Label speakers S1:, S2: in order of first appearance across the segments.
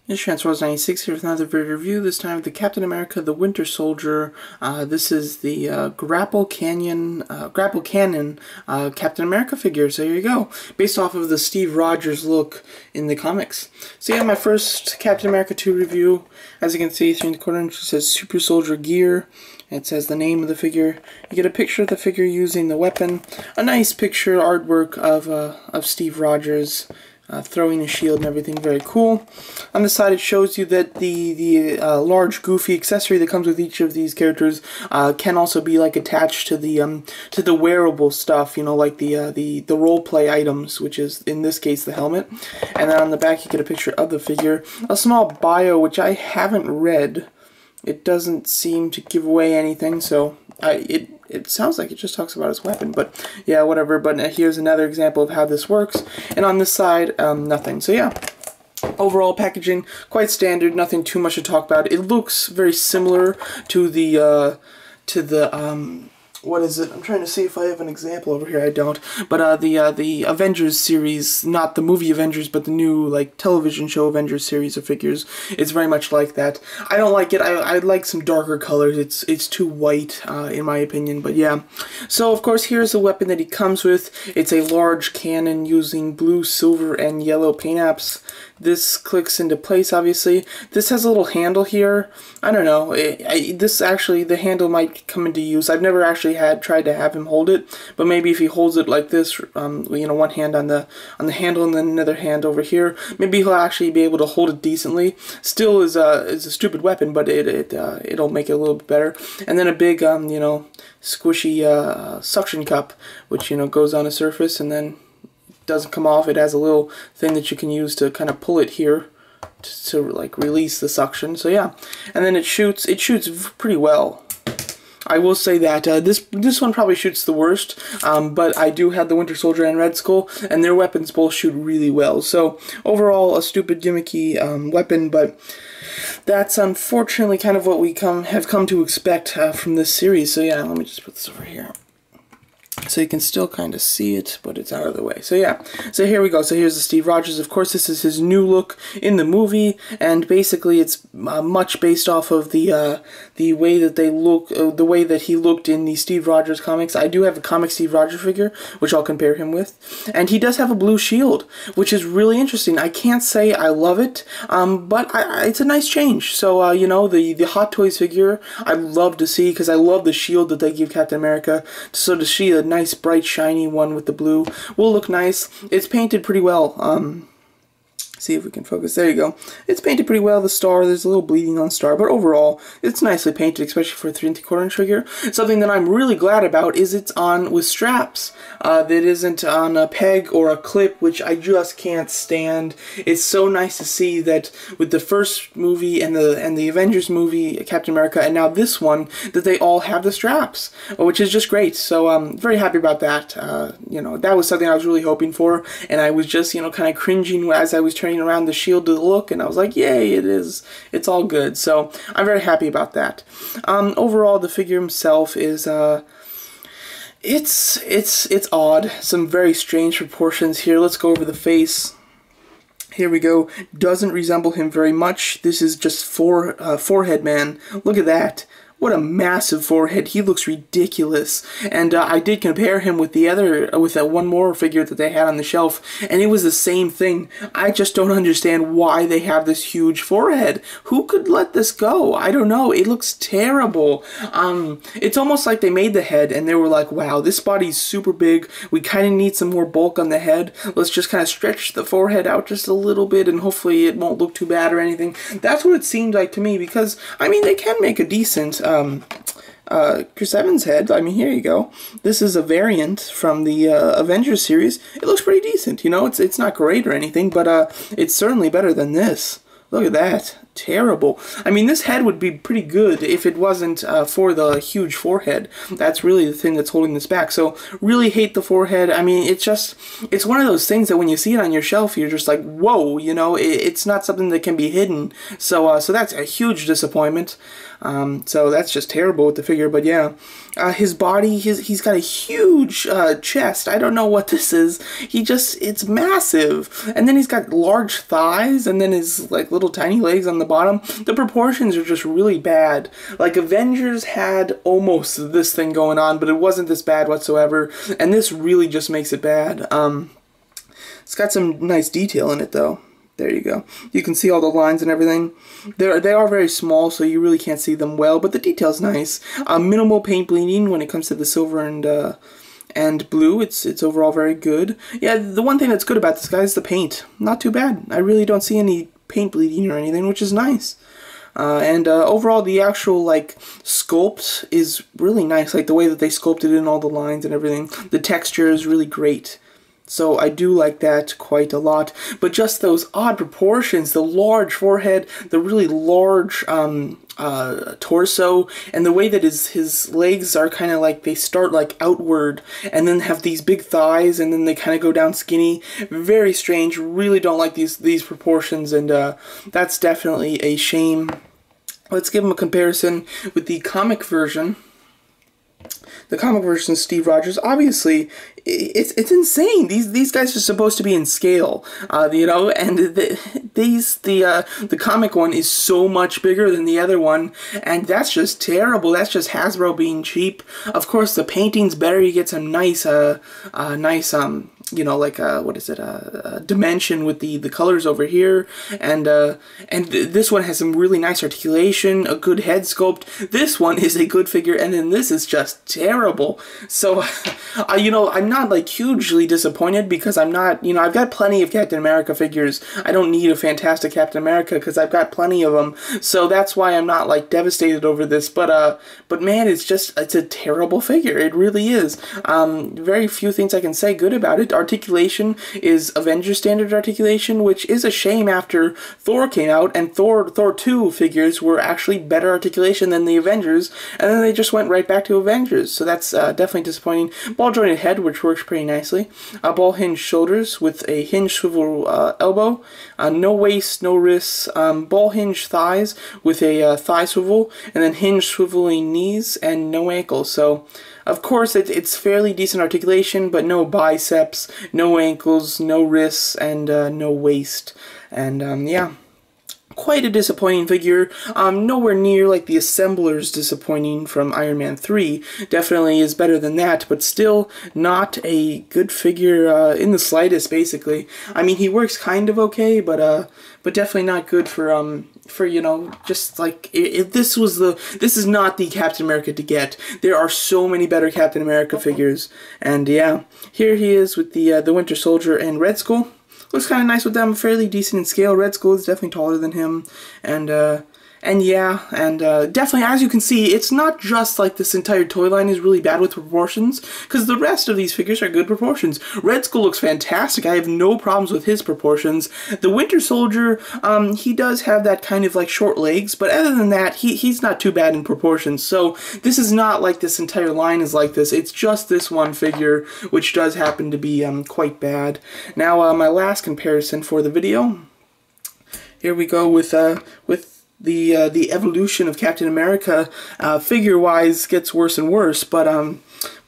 S1: It's Transformers96 here with another video review, this time of the Captain America the Winter Soldier. This is the Grapple Cannon Captain America figure, so here you go. Based off of the Steve Rogers look in the comics. So yeah, my first Captain America 2 review. As you can see, 3 in the corner, it says Super Soldier Gear. It says the name of the figure. You get a picture of the figure using the weapon. A nice picture artwork of Steve Rogers. Throwing a shield and everything, very cool. On the side it shows you that the large goofy accessory that comes with each of these characters can also be like attached to the wearable stuff, you know, like the role play items, which is in this case the helmet. And then on the back you get a picture of the figure, a small bio which I haven't read. It doesn't seem to give away anything, so it sounds like it just talks about his weapon, but yeah, whatever. But here's another example of how this works, and on this side, nothing. So yeah, overall packaging, quite standard, nothing too much to talk about. It looks very similar to the what is it? I'm trying to see if I have an example over here. I don't. But the Avengers series, not the movie Avengers, but the new like television show Avengers series of figures, it's very much like that. I don't like it. I'd like some darker colors. It's too white in my opinion. But yeah. So of course here's the weapon that he comes with. It's a large cannon using blue, silver, and yellow paint apps. This clicks into place, obviously. This has a little handle here. I don't know. This actually, the handle might come into use. I've never actually tried to have him hold it, but maybe if he holds it like this, you know, one hand on the handle and then another hand over here, maybe he'll actually be able to hold it decently. Still is a stupid weapon, but it'll make it a little bit better. And then a big, you know, squishy suction cup, which, you know, goes on a surface and then doesn't come off. It has a little thing that you can use to kind of pull it here to like release the suction. So yeah, and then it shoots pretty well. I will say that this one probably shoots the worst, but I do have the Winter Soldier and Red Skull, and their weapons both shoot really well. So overall, a stupid gimmicky weapon, but that's unfortunately kind of what we have come to expect from this series. So yeah, let me just put this over here, so you can still kind of see it, but it's out of the way. So yeah, so here we go. So here's the Steve Rogers. Of course, this is his new look in the movie, and basically it's much based off of the way that they look, the way that he looked in the Steve Rogers comics. I do have a comic Steve Rogers figure, which I'll compare him with, and he does have a blue shield, which is really interesting. I can't say I love it, but it's a nice change. So you know, the Hot Toys figure I love to see, because I love the shield that they give Captain America. So to see a nice bright shiny one with the blue will look nice. It's painted pretty well. See if we can focus. There you go. It's painted pretty well. The star, there's a little bleeding on the star, but overall, it's nicely painted, especially for a 3 3/4 inch figure. Something that I'm really glad about is it's on with straps. That isn't on a peg or a clip, which I just can't stand. It's so nice to see that with the first movie and the Avengers movie, Captain America, and now this one, that they all have the straps, which is just great. So I'm very happy about that. You know, that was something I was really hoping for, and I was just, you know, kind of cringing as I was turning around the shield to look, and I was like, yay, it's all good. So I'm very happy about that. Overall, the figure himself is it's odd, some very strange proportions here. Let's go over the face. Here we go. Doesn't resemble him very much. This is just forehead man. Look at that. What a massive forehead. He looks ridiculous. And I did compare him with that one more figure that they had on the shelf, and it was the same thing. I just don't understand why they have this huge forehead. Who could let this go? I don't know. It looks terrible. It's almost like they made the head and they were like, wow, this body's super big. We kind of need some more bulk on the head. Let's just kind of stretch the forehead out just a little bit, and hopefully it won't look too bad or anything. That's what it seemed like to me, because, I mean, they can make a decent Chris Evans head. I mean, here you go. This is a variant from the Avengers series. It looks pretty decent, you know. It's not great or anything, but it's certainly better than this. Look at that. terrible. I mean, this head would be pretty good if it wasn't for the huge forehead. That's really the thing that's holding this back. So really hate the forehead. I mean, it's one of those things that when you see it on your shelf, you're just like, whoa, you know, it's not something that can be hidden. So that's a huge disappointment. So that's just terrible with the figure. But yeah, his body, he's got a huge chest. I don't know what this is. It's massive. And then he's got large thighs, and then his like little tiny legs on the bottom. The proportions are just really bad. Like Avengers had almost this thing going on, but it wasn't this bad whatsoever. And this really just makes it bad. It's got some nice detail in it though. There you go. You can see all the lines and everything. They are very small, so you really can't see them well, but the detail's nice. Minimal paint bleeding when it comes to the silver and blue. It's overall very good. Yeah, the one thing that's good about this guy is the paint. Not too bad. I really don't see any paint bleeding or anything, which is nice. And overall, the actual like sculpt is really nice. Like the way that they sculpted in all the lines and everything. The texture is really great. So I do like that quite a lot. But just those odd proportions, the large forehead, the really large torso, and the way that his legs are kind of like, they start like outward and then have these big thighs and then they kind of go down skinny. Very strange. Really don't like these proportions, and that's definitely a shame. Let's give him a comparison with the comic version. The comic version of Steve Rogers, obviously, it's insane. These guys are supposed to be in scale, you know, and the comic one is so much bigger than the other one, and that's just terrible. That's just Hasbro being cheap. Of course, the painting's better. You get some nice, you know, like what is it? Dimension with the colors over here, and this one has some really nice articulation, a good head sculpt. This one is a good figure, and then this is just terrible. So, you know, I'm not like hugely disappointed because I'm not, you know, I've got plenty of Captain America figures. I don't need a fantastic Captain America because I've got plenty of them. So that's why I'm not like devastated over this. But man, it's a terrible figure. It really is. Very few things I can say good about it. Articulation is Avengers standard articulation, which is a shame after Thor came out, and Thor 2 figures were actually better articulation than the Avengers, and then they just went right back to Avengers. So that's definitely disappointing. Ball jointed head, which works pretty nicely. Ball hinged shoulders with a hinge swivel elbow. No waist, no wrists. Ball hinged thighs with a thigh swivel, and then hinge swiveling knees and no ankles. So of course, it's fairly decent articulation, but no biceps, no ankles, no wrists, and no waist. And yeah, quite a disappointing figure. Nowhere near like the Assembler's disappointing from Iron Man 3. Definitely is better than that, but still not a good figure in the slightest, basically. I mean, he works kind of okay, but definitely not good for, you know, just like, if this is not the Captain America to get. There are so many better Captain America figures, and yeah, here he is with the Winter Soldier and Red Skull. Looks kind of nice with them, fairly decent in scale. Red Skull is definitely taller than him, and yeah, and definitely, as you can see, it's not just like this entire toy line is really bad with proportions, because the rest of these figures are good proportions. Red Skull looks fantastic. I have no problems with his proportions. The Winter Soldier, he does have that kind of like short legs, but other than that, he's not too bad in proportions. So this is not like this entire line is like this. It's just this one figure, which does happen to be quite bad. Now, my last comparison for the video. Here we go with the evolution of Captain America. Figure-wise, gets worse and worse, but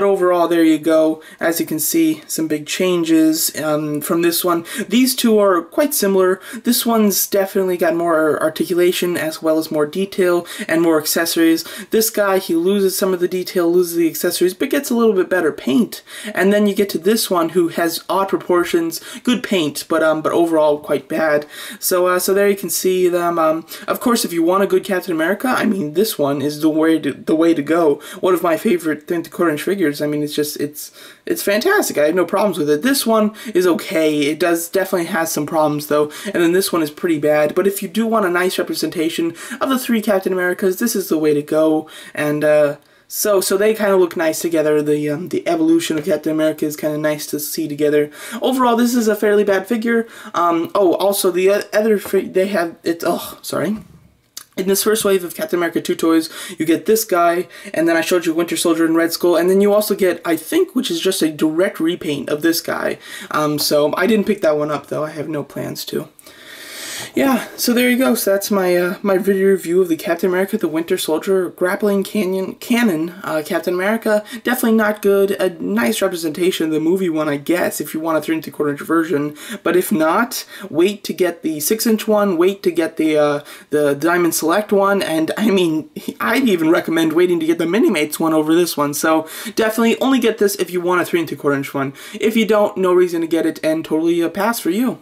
S1: overall, there you go. As you can see, some big changes from this one. These two are quite similar. This one's definitely got more articulation as well as more detail and more accessories. This guy, he loses some of the detail, loses the accessories, but gets a little bit better paint. And then you get to this one who has odd proportions, good paint, but overall quite bad. So there you can see them. Of course, if you want a good Captain America, I mean, this one is the way to go. One of my favorite 3/4-inch figures. I mean, it's fantastic. I have no problems with it. This one is okay. It definitely has some problems though, and then this one is pretty bad. But if you do want a nice representation of the 3 Captain Americas, this is the way to go. And So they kind of look nice together. The evolution of Captain America is kind of nice to see together. Overall, this is a fairly bad figure. Oh, also the other they have it. Oh, sorry. In this first wave of Captain America 2 toys, you get this guy, and then I showed you Winter Soldier and Red Skull, and then you also get, I think, which is just a direct repaint of this guy. So I didn't pick that one up, though. I have no plans to. Yeah, so there you go. So that's my my video review of the Captain America, the Winter Soldier, Grappling Cannon Captain America. Definitely not good. A nice representation of the movie one, I guess, if you want a 3 3/4 inch version. But if not, wait to get the 6-inch one. Wait to get the Diamond Select one. And I mean, I'd even recommend waiting to get the Minimates one over this one. So definitely only get this if you want a 3 3/4 inch one. If you don't, no reason to get it, and totally a pass for you.